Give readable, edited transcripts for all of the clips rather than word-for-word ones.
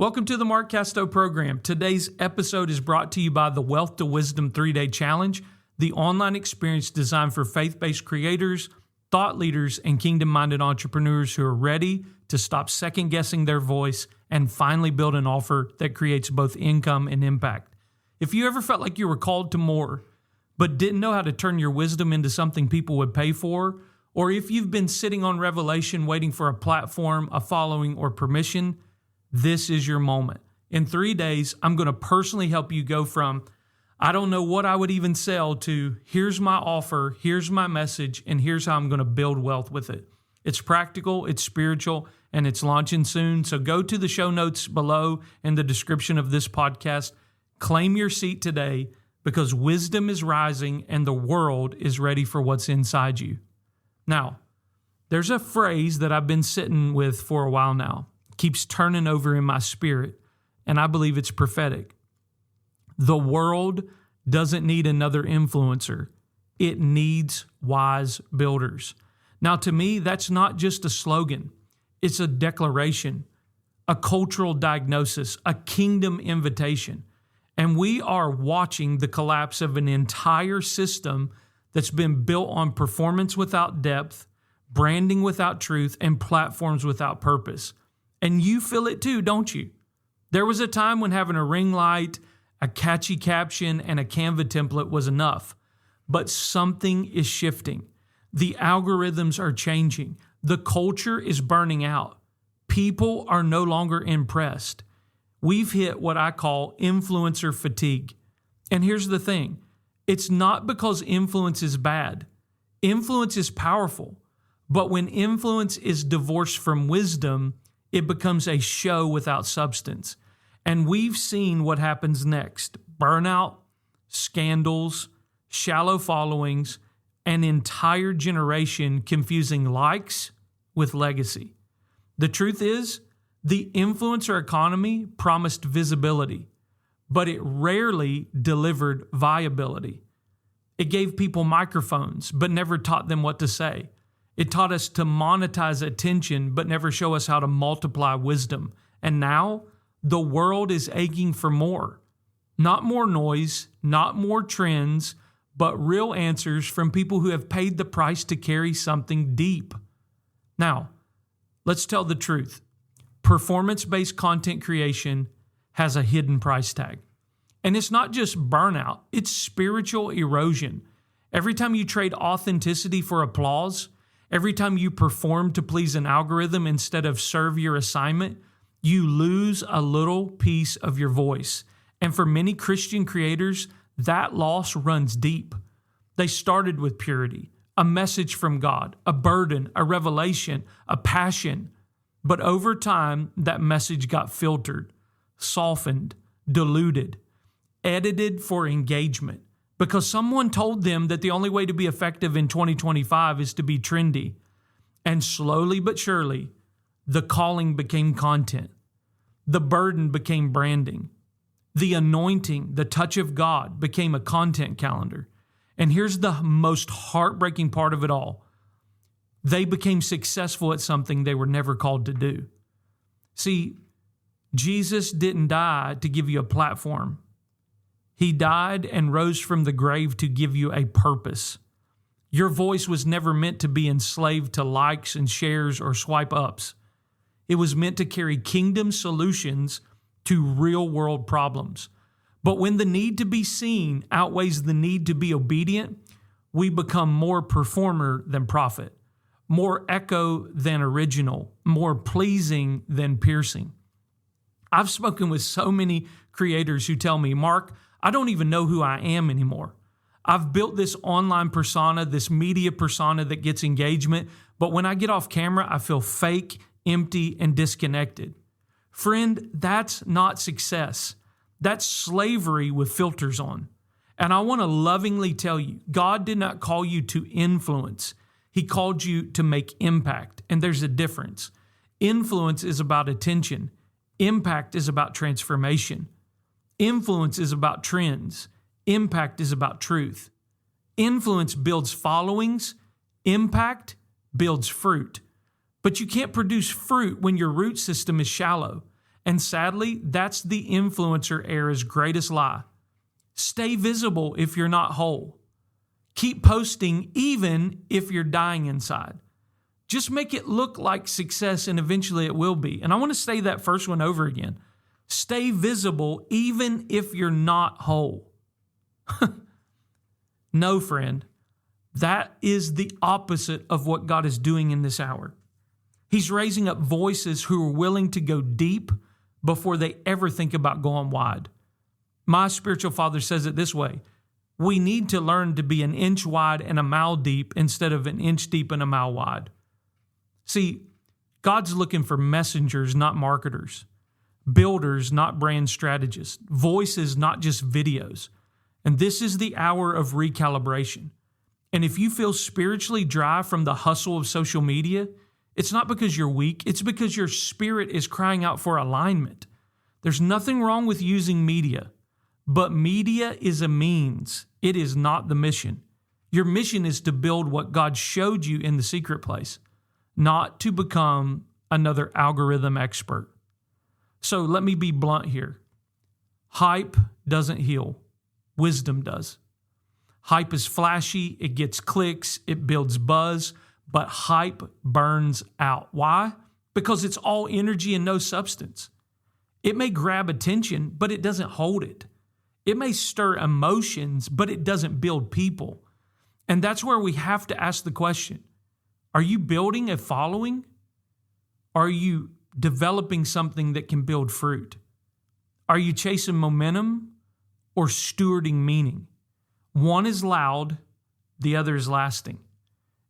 Welcome to the Mark Casto program. Today's episode is brought to you by the Wealth to Wisdom 3-Day Challenge, the online experience designed for faith-based creators, thought leaders, and kingdom-minded entrepreneurs who are ready to stop second-guessing their voice and finally build an offer that creates both income and impact. If you ever felt like you were called to more, but didn't know how to turn your wisdom into something people would pay for, or if you've been sitting on revelation waiting for a platform, a following, or permission, this is your moment. In 3 days, I'm going to personally help you go from, I don't know what I would even sell, to here's my offer, here's my message, and here's how I'm going to build wealth with it. It's practical, it's spiritual, and it's launching soon. So go to the show notes below in the description of this podcast. Claim your seat today because wisdom is rising and the world is ready for what's inside you. Now, there's a phrase that I've been sitting with for a while now. Keeps turning over in my spirit, and I believe it's prophetic. The world doesn't need another influencer. It needs wise builders. Now, to me, that's not just a slogan. It's a declaration, a cultural diagnosis, a kingdom invitation. And we are watching the collapse of an entire system that's been built on performance without depth, branding without truth, and platforms without purpose. And you feel it too, don't you? There was a time when having a ring light, a catchy caption, and a Canva template was enough. But something is shifting. The algorithms are changing. The culture is burning out. People are no longer impressed. We've hit what I call influencer fatigue. And here's the thing. It's not because influence is bad. Influence is powerful. But when influence is divorced from wisdom, it becomes a show without substance. And we've seen what happens next. Burnout, scandals, shallow followings, an entire generation confusing likes with legacy. The truth is, the influencer economy promised visibility, but it rarely delivered viability. It gave people microphones, but never taught them what to say. It taught us to monetize attention, but never show us how to multiply wisdom. And now, the world is aching for more. Not more noise, not more trends, but real answers from people who have paid the price to carry something deep. Now, let's tell the truth. Performance-based content creation has a hidden price tag. And it's not just burnout, it's spiritual erosion. Every time you trade authenticity for applause, every time you perform to please an algorithm instead of serve your assignment, you lose a little piece of your voice. And for many Christian creators, that loss runs deep. They started with purity, a message from God, a burden, a revelation, a passion. But over time, that message got filtered, softened, diluted, edited for engagement. Because someone told them that the only way to be effective in 2025 is to be trendy. And slowly but surely, the calling became content. The burden became branding. The anointing, the touch of God, became a content calendar. And here's the most heartbreaking part of it all. They became successful at something they were never called to do. See, Jesus didn't die to give you a platform. He died and rose from the grave to give you a purpose. Your voice was never meant to be enslaved to likes and shares or swipe ups. It was meant to carry kingdom solutions to real world problems. But when the need to be seen outweighs the need to be obedient, we become more performer than prophet, more echo than original, more pleasing than piercing. I've spoken with so many creators who tell me, Mark, I don't even know who I am anymore. I've built this online persona, this media persona that gets engagement, but when I get off camera, I feel fake, empty, and disconnected. Friend, that's not success. That's slavery with filters on. And I want to lovingly tell you, God did not call you to influence. He called you to make impact. And there's a difference. Influence is about attention. Impact is about transformation. Influence is about trends. Impact is about truth. Influence builds followings. Impact builds fruit. But you can't produce fruit when your root system is shallow. And sadly, that's the influencer era's greatest lie. Stay visible if you're not whole. Keep posting even if you're dying inside. Just make it look like success, and eventually it will be. And I want to say that first one over again. Stay visible even if you're not whole. No, friend. That is the opposite of what God is doing in this hour. He's raising up voices who are willing to go deep before they ever think about going wide. My spiritual father says it this way: we need to learn to be an inch wide and a mile deep instead of an inch deep and a mile wide. See, God's looking for messengers, not marketers, builders, not brand strategists, voices, not just videos. And this is the hour of recalibration. And if you feel spiritually dry from the hustle of social media, it's not because you're weak, it's because your spirit is crying out for alignment. There's nothing wrong with using media, but media is a means. It is not the mission. Your mission is to build what God showed you in the secret place, not to become another algorithm expert. So let me be blunt here. Hype doesn't heal. Wisdom does. Hype is flashy, it gets clicks, it builds buzz, but hype burns out. Why? Because it's all energy and no substance. It may grab attention, but it doesn't hold it. It may stir emotions, but it doesn't build people. And that's where we have to ask the question, are you building a following? Are you developing something that can build fruit? Are you chasing momentum or stewarding meaning? One is loud, the other is lasting.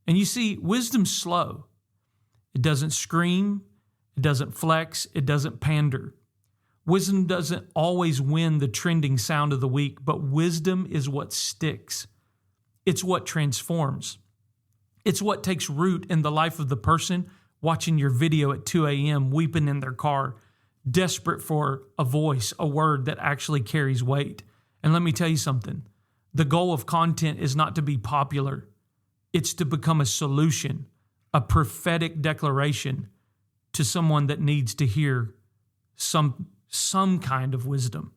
And you see, wisdom's slow. It doesn't scream, it doesn't flex, it doesn't pander. Wisdom doesn't always win the trending sound of the week, but wisdom is what sticks. It's what transforms. It's what takes root in the life of the person watching your video at 2 a.m., weeping in their car, desperate for a voice, a word that actually carries weight. And let me tell you something. The goal of content is not to be popular. It's to become a solution, a prophetic declaration to someone that needs to hear some kind of wisdom.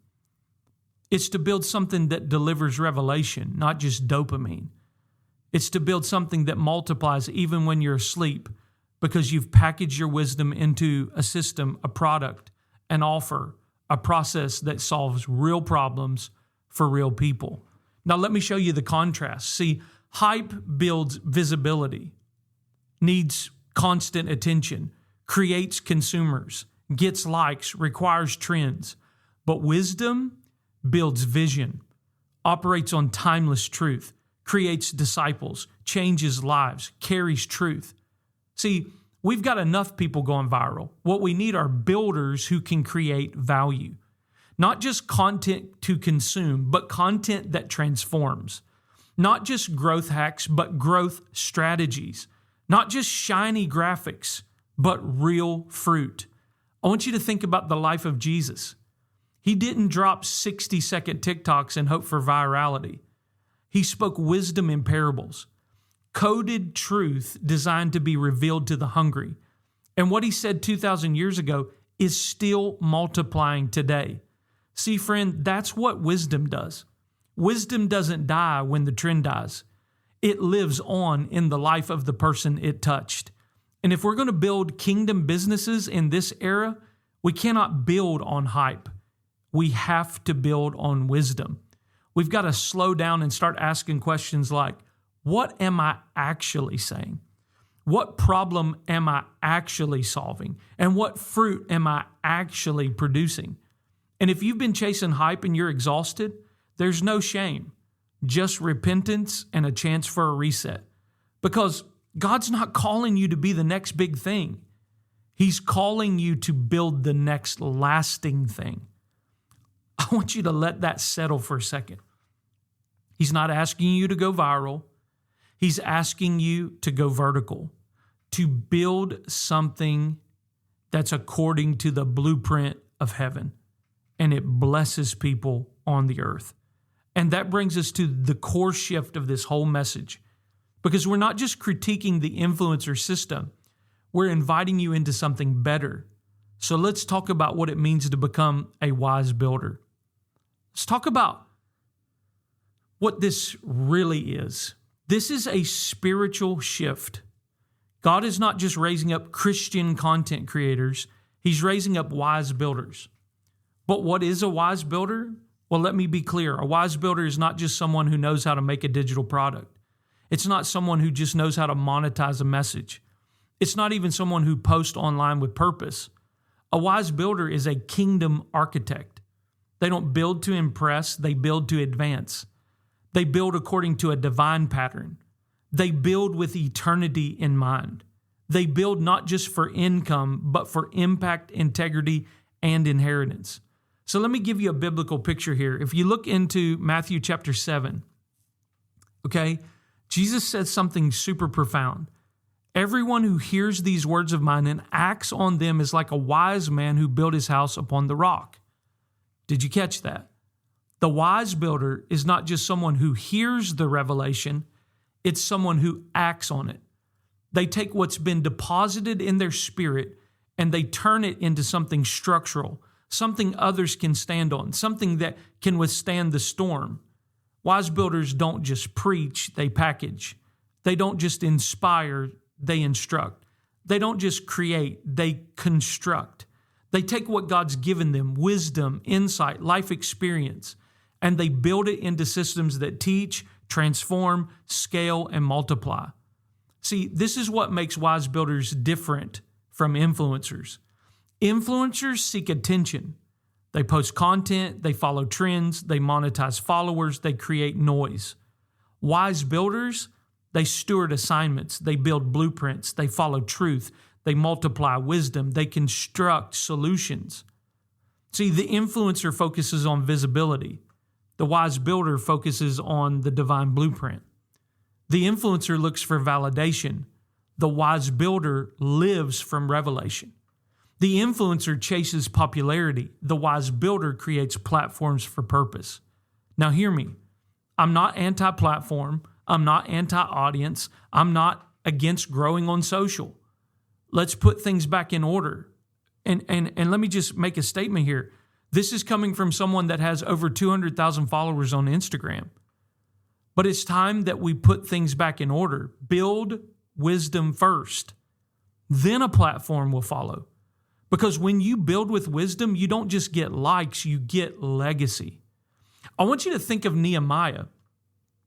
It's to build something that delivers revelation, not just dopamine. It's to build something that multiplies even when you're asleep because you've packaged your wisdom into a system, a product, an offer, a process that solves real problems for real people. Now, let me show you the contrast. See, hype builds visibility, needs constant attention, creates consumers, gets likes, requires trends. But wisdom builds vision, operates on timeless truth, creates disciples, changes lives, carries truth. See, we've got enough people going viral. What we need are builders who can create value. Not just content to consume, but content that transforms. Not just growth hacks, but growth strategies. Not just shiny graphics, but real fruit. I want you to think about the life of Jesus. He didn't drop 60-second TikToks and hope for virality. He spoke wisdom in parables, coded truth designed to be revealed to the hungry. And what he said 2,000 years ago is still multiplying today. See, friend, that's what wisdom does. Wisdom doesn't die when the trend dies. It lives on in the life of the person it touched. And if we're going to build kingdom businesses in this era, we cannot build on hype. We have to build on wisdom. We've got to slow down and start asking questions like, what am I actually saying? What problem am I actually solving? And what fruit am I actually producing? And if you've been chasing hype and you're exhausted, there's no shame, just repentance and a chance for a reset. Because God's not calling you to be the next big thing. He's calling you to build the next lasting thing. I want you to let that settle for a second. He's not asking you to go viral. He's asking you to go vertical, to build something that's according to the blueprint of heaven, and it blesses people on the earth. And that brings us to the core shift of this whole message, because we're not just critiquing the influencer system. We're inviting you into something better, So let's talk about what it means to become a wise builder. Let's talk about what this really is. This is a spiritual shift. God is not just raising up Christian content creators. He's raising up wise builders. But what is a wise builder? Well, let me be clear. A wise builder is not just someone who knows how to make a digital product. It's not someone who just knows how to monetize a message. It's not even someone who posts online with purpose. A wise builder is a kingdom architect. They don't build to impress, they build to advance. They build according to a divine pattern. They build with eternity in mind. They build not just for income, but for impact, integrity, and inheritance. So let me give you a biblical picture here. If you look into Matthew chapter 7, okay, Jesus said something super profound. Everyone who hears these words of mine and acts on them is like a wise man who built his house upon the rock. Did you catch that? The wise builder is not just someone who hears the revelation, it's someone who acts on it. They take what's been deposited in their spirit and they turn it into something structural, something others can stand on, something that can withstand the storm. Wise builders don't just preach, they package. They don't just inspire, they instruct. They don't just create, they construct. They take what God's given them, wisdom, insight, life experience, and they build it into systems that teach, transform, scale, and multiply. See, this is what makes wise builders different from influencers. Influencers seek attention. They post content, they follow trends, they monetize followers, they create noise. Wise builders, they steward assignments, they build blueprints, they follow truth, they multiply wisdom, they construct solutions. See, the influencer focuses on visibility. The wise builder focuses on the divine blueprint. The influencer looks for validation. The wise builder lives from revelation. The influencer chases popularity. The wise builder creates platforms for purpose. Now hear me. I'm not anti-platform. I'm not anti-audience. I'm not against growing on social. Let's put things back in order. And let me just make a statement here. This is coming from someone that has over 200,000 followers on Instagram. But it's time that we put things back in order. Build wisdom first. Then a platform will follow. Because when you build with wisdom, you don't just get likes, you get legacy. I want you to think of Nehemiah.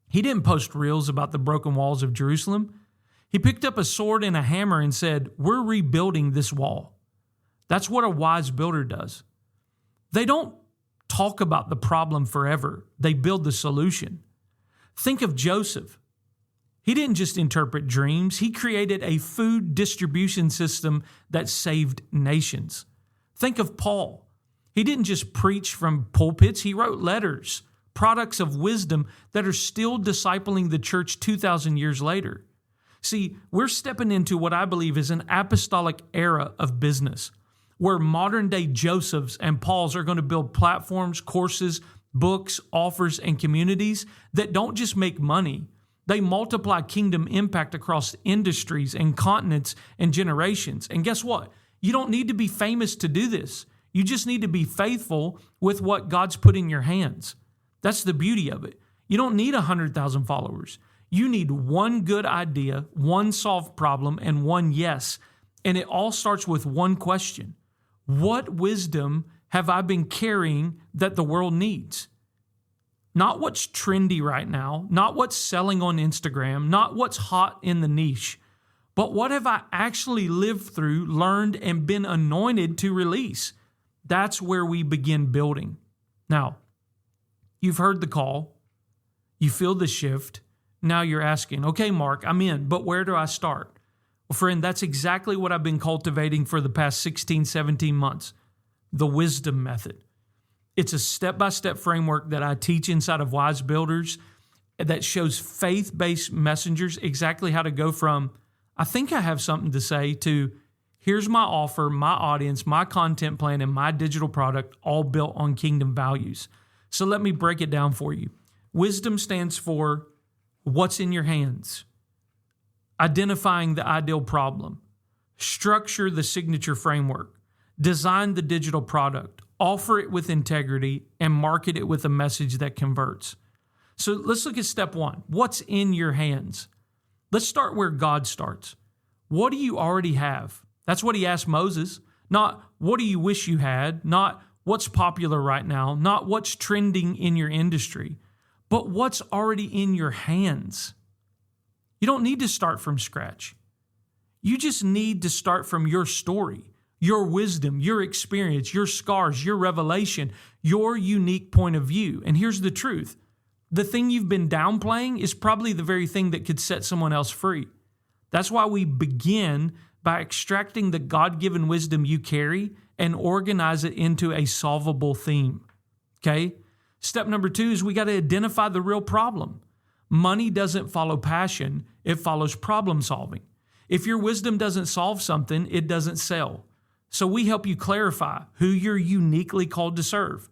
He didn't post reels about the broken walls of Jerusalem. He picked up a sword and a hammer and said, "We're rebuilding this wall." That's what a wise builder does. They don't talk about the problem forever. They build the solution. Think of Joseph. He didn't just interpret dreams. He created a food distribution system that saved nations. Think of Paul. He didn't just preach from pulpits. He wrote letters, products of wisdom that are still discipling the church 2,000 years later. See, we're stepping into what I believe is an apostolic era of business, where modern day Josephs and Pauls are going to build platforms, courses, books, offers, and communities that don't just make money. They multiply kingdom impact across industries and continents and generations. And guess what? You don't need to be famous to do this. You just need to be faithful with what God's put in your hands. That's the beauty of it. You don't need 100,000 followers. You need one good idea, one solved problem, and one yes. And it all starts with one question. What wisdom have I been carrying that the world needs? Not what's trendy right now, not what's selling on Instagram, not what's hot in the niche, but what have I actually lived through, learned, and been anointed to release? That's where we begin building. Now, you've heard the call. You feel the shift. Now you're asking, okay, Mark, I'm in, but where do I start? Well, friend, that's exactly what I've been cultivating for the past 16, 17 months. The wisdom method. It's a step-by-step framework that I teach inside of Wise Builders that shows faith-based messengers exactly how to go from, I think I have something to say, to here's my offer, my audience, my content plan, and my digital product, all built on kingdom values. So let me break it down for you. Wisdom stands for what's in your hands, identifying the ideal problem, structure the signature framework, Design the digital product, offer it with integrity, and market it with a message that converts. So let's look at step one. What's in your hands? Let's start where God starts. What do you already have? That's what he asked Moses. Not what do you wish you had? Not what's popular right now? Not what's trending in your industry? But what's already in your hands? You don't need to start from scratch. You just need to start from your story, your wisdom, your experience, your scars, your revelation, your unique point of view. And here's the truth. The thing you've been downplaying is probably the very thing that could set someone else free. That's why we begin by extracting the God-given wisdom you carry and organize it into a solvable theme. Okay? Step number 2 is we got to identify the real problem. Money doesn't follow passion, it follows problem solving. If your wisdom doesn't solve something, it doesn't sell. So we help you clarify who you're uniquely called to serve.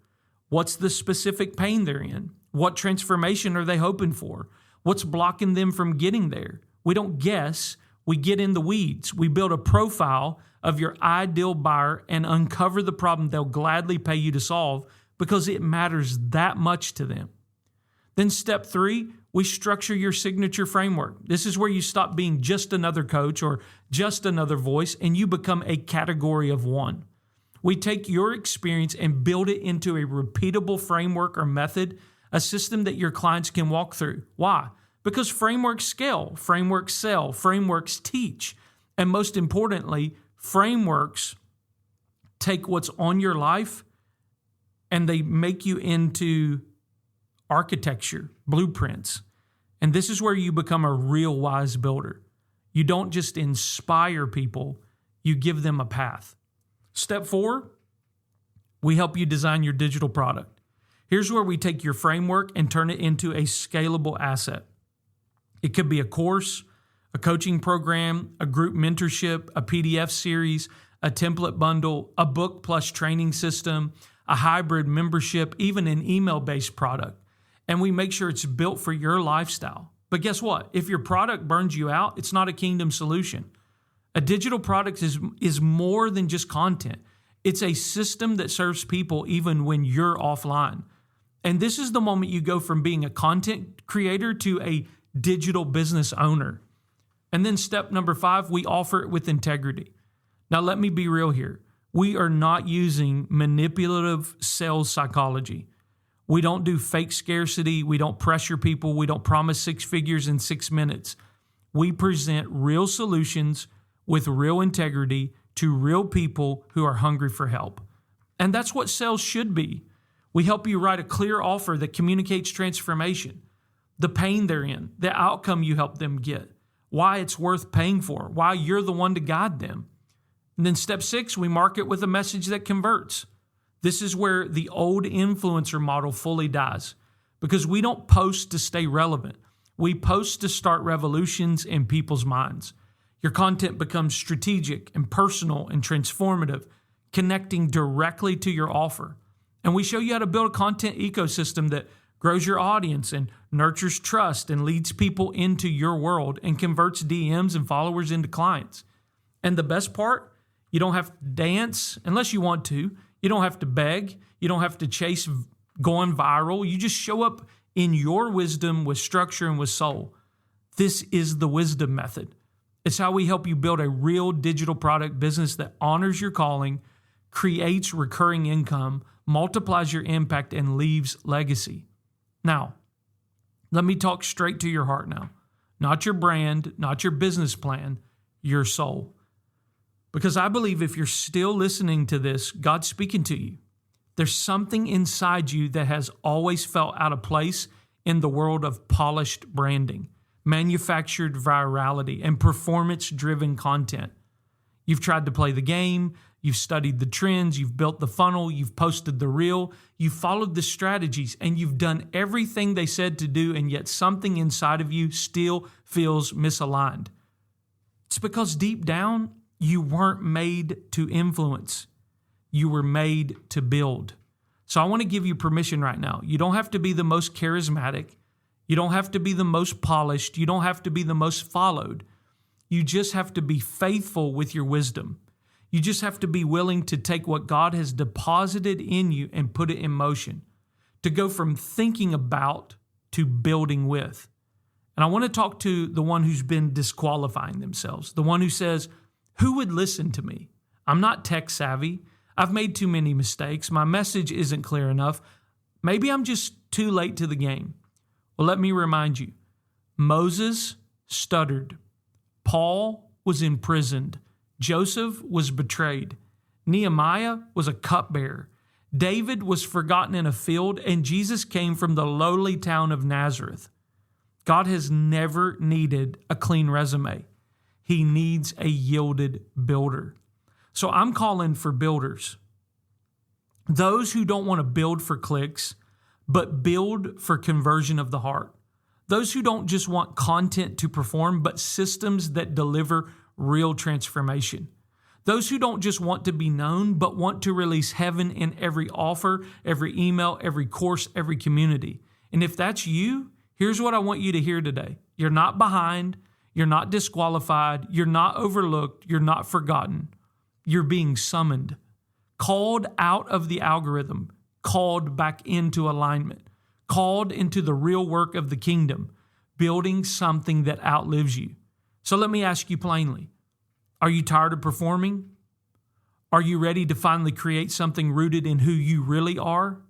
What's the specific pain they're in? What transformation are they hoping for? What's blocking them from getting there? We don't guess, we get in the weeds. We build a profile of your ideal buyer and uncover the problem they'll gladly pay you to solve because it matters that much to them. Then step 3, we structure your signature framework. This is where you stop being just another coach or just another voice and you become a category of one. We take your experience and build it into a repeatable framework or method, a system that your clients can walk through. Why? Because frameworks scale, frameworks sell, frameworks teach. And most importantly, frameworks take what's on your life and they make you into architecture, blueprints. And this is where you become a real wise builder. You don't just inspire people, you give them a path. Step 4, we help you design your digital product. Here's where we take your framework and turn it into a scalable asset. It could be a course, a coaching program, a group mentorship, a PDF series, a template bundle, a book plus training system, a hybrid membership, even an email-based product. And we make sure it's built for your lifestyle. But guess what? If your product burns you out, it's not a kingdom solution. A digital product is more than just content. It's a system that serves people even when you're offline. And this is the moment you go from being a content creator to a digital business owner. And then step number 5, we offer it with integrity. Now, let me be real here. We are not using manipulative sales psychology. We don't do fake scarcity. We don't pressure people. We don't promise 6 figures in 6 minutes. We present real solutions with real integrity to real people who are hungry for help. And that's what sales should be. We help you write a clear offer that communicates transformation, the pain they're in, the outcome you help them get, why it's worth paying for, why you're the one to guide them. And then step 6, we market with a message that converts. This is where the old influencer model fully dies because we don't post to stay relevant. We post to start revolutions in people's minds. Your content becomes strategic and personal and transformative, connecting directly to your offer. And we show you how to build a content ecosystem that grows your audience and nurtures trust and leads people into your world and converts DMs and followers into clients. And the best part, you don't have to dance unless you want to. You don't have to beg. You don't have to chase going viral. You just show up in your wisdom with structure and with soul. This is the wisdom method. It's how we help you build a real digital product business that honors your calling, creates recurring income, multiplies your impact, and leaves legacy. Now, let me talk straight to your heart now. Not your brand, not your business plan, your soul. Because I believe if you're still listening to this, God's speaking to you. There's something inside you that has always felt out of place in the world of polished branding, manufactured virality, and performance-driven content. You've tried to play the game, you've studied the trends, you've built the funnel, you've posted the reel, you've followed the strategies, and you've done everything they said to do, and yet something inside of you still feels misaligned. It's because deep down, you weren't made to influence. You were made to build. So I want to give you permission right now. You don't have to be the most charismatic. You don't have to be the most polished. You don't have to be the most followed. You just have to be faithful with your wisdom. You just have to be willing to take what God has deposited in you and put it in motion, to go from thinking about to building with. And I want to talk to the one who's been disqualifying themselves, the one who says, who would listen to me? I'm not tech savvy. I've made too many mistakes. My message isn't clear enough. Maybe I'm just too late to the game. Well, let me remind you, Moses stuttered. Paul was imprisoned. Joseph was betrayed. Nehemiah was a cupbearer. David was forgotten in a field, and Jesus came from the lowly town of Nazareth. God has never needed a clean resume. He needs a yielded builder. So I'm calling for builders. Those who don't want to build for clicks, but build for conversion of the heart. Those who don't just want content to perform, but systems that deliver real transformation. Those who don't just want to be known, but want to release heaven in every offer, every email, every course, every community. And if that's you, here's what I want you to hear today. You're not behind. You're not disqualified. You're not overlooked. You're not forgotten. You're being summoned, called out of the algorithm, called back into alignment, called into the real work of the kingdom, building something that outlives you. So let me ask you plainly, are you tired of performing? Are you ready to finally create something rooted in who you really are?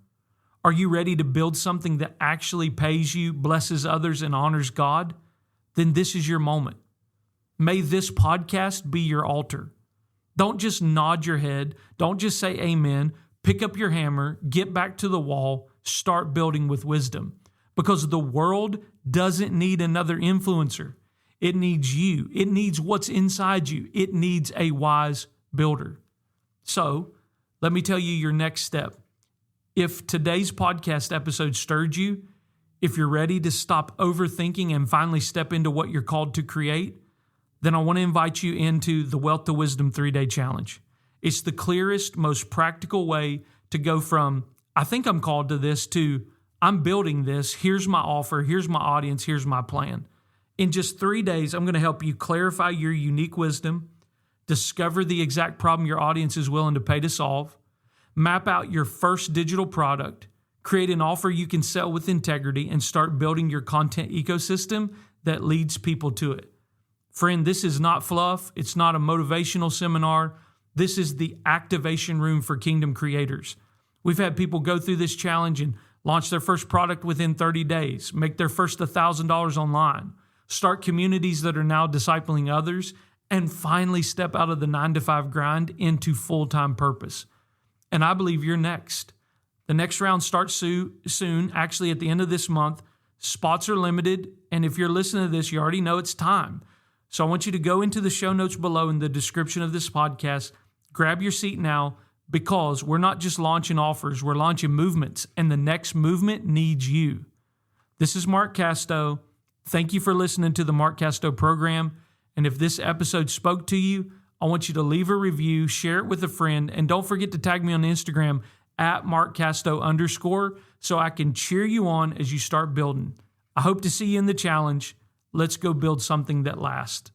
Are you ready to build something that actually pays you, blesses others, and honors God? Then this is your moment. May this podcast be your altar. Don't just nod your head. Don't just say amen. Pick up your hammer, get back to the wall, start building with wisdom. Because the world doesn't need another influencer. It needs you. It needs what's inside you. It needs a wise builder. So, let me tell you your next step. If today's podcast episode stirred you, if you're ready to stop overthinking and finally step into what you're called to create, then I want to invite you into the Wealth to Wisdom 3-Day Challenge. It's the clearest, most practical way to go from, I think I'm called to this, to I'm building this. Here's my offer. Here's my audience. Here's my plan. In just 3 days, I'm going to help you clarify your unique wisdom, discover the exact problem your audience is willing to pay to solve, map out your first digital product, create an offer you can sell with integrity, and start building your content ecosystem that leads people to it. Friend, this is not fluff. It's not a motivational seminar. This is the activation room for kingdom creators. We've had people go through this challenge and launch their first product within 30 days, make their first $1,000 online, start communities that are now discipling others, and finally step out of the 9-to-5 grind into full-time purpose. And I believe you're next. The next round starts soon, actually at the end of this month. Spots are limited, and if you're listening to this, you already know it's time. So I want you to go into the show notes below in the description of this podcast, grab your seat now, because we're not just launching offers, we're launching movements, and the next movement needs you. This is Mark Casto. Thank you for listening to the Mark Casto program. And if this episode spoke to you, I want you to leave a review, share it with a friend, and don't forget to tag me on Instagram at @MarkCasto_ so I can cheer you on as you start building. I hope to see you in the challenge. Let's go build something that lasts.